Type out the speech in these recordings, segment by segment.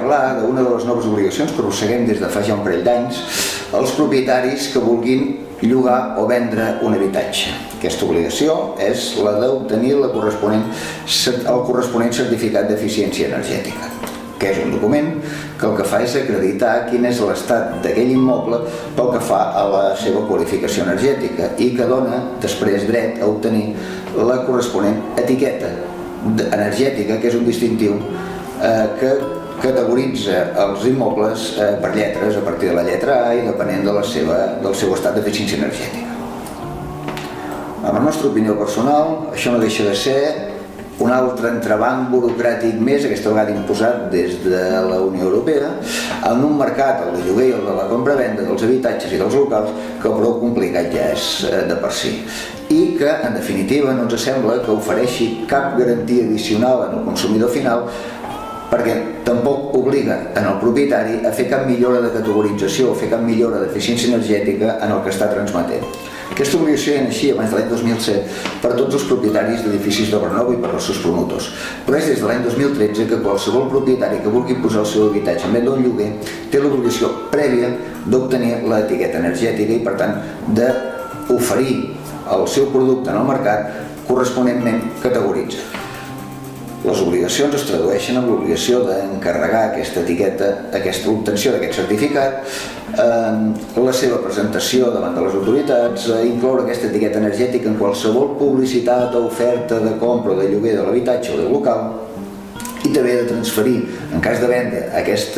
parlar d'una de les noves obligacions que arrosseguem des de fa ja un parell d'anys als propietaris que vulguin llogar o vendre un habitatge. Aquesta obligació és la d'obtenir el corresponent certificat d'eficiència energètica, que és un document que el que fa és acreditar quin és l'estat d'aquell immoble pel que fa a la seva qualificació energètica i que dona després dret a obtenir la corresponent etiqueta energètica, que és un distintiu que categoritza els immobles per lletres, a partir de la lletra A i depenent del seu estat d'eficiència energètica. En la nostra opinió personal, això no deixa de ser un altre entrebanc burocràtic més, aquesta vegada imposat des de la Unió Europea, en un mercat, el de lloguer i el de la compra-venda dels habitatges i dels locals, que prou complicat ja és de per si. I que, en definitiva, no ens sembla que ofereixi cap garantia addicional en el consumidor final, perquè tampoc obliga en el propietari a fer cap millora de categorització o fer cap millora d'eficiència energètica en el que està transmetent. Aquesta obligació ja naixia abans de l'any 2007 per a tots els propietaris d'edificis d'obra nova i per als seus promotors, però és des de l'any 2013 que qualsevol propietari que vulgui posar el seu habitatge en venda d'un lloguer té l'obligació prèvia d'obtenir l'etiqueta energètica i, per tant, d'oferir el seu producte en el mercat corresponentment categoritzat. Les obligacions es tradueixen en l'obligació d'encarregar aquesta etiqueta, aquesta obtenció d'aquest certificat, la seva presentació davant de les autoritats, incloure aquesta etiqueta energètica en qualsevol publicitat o oferta de compra o de lloguer de l'habitatge o del local, i també de transferir, en cas de venda, aquest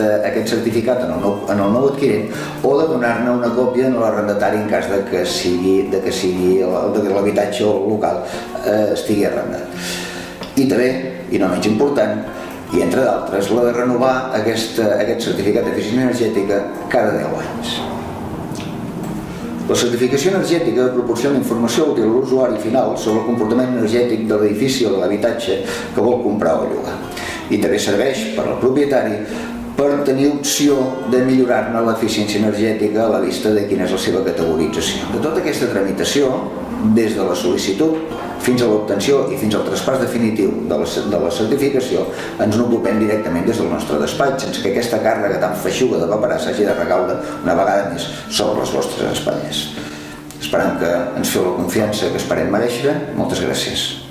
certificat en el nou adquirent o de donar-ne una còpia a l'arrendatari en cas que l'habitatge o el local estigui arrendat. I també, i no menys important, i entre d'altres, la de renovar aquest certificat d'eficiència energètica cada 10 anys. La certificació energètica proporciona informació útil a l'usuari final sobre el comportament energètic de l'edifici o de l'habitatge que vol comprar o llogar. I també serveix per al propietari per tenir opció de millorar-ne l'eficiència energètica a la vista de quina és la seva categorització. De tota aquesta tramitació, des de la sol·licitud fins a l'obtenció i fins al traspàs definitiu de la certificació, ens n'ocupem directament des del nostre despatx, sense que aquesta càrrega tan feixuga de paperassa hagi de recaure una vegada més sobre les vostres espatlles. Esperant que ens feu la confiança que esperem mereixer. Moltes gràcies.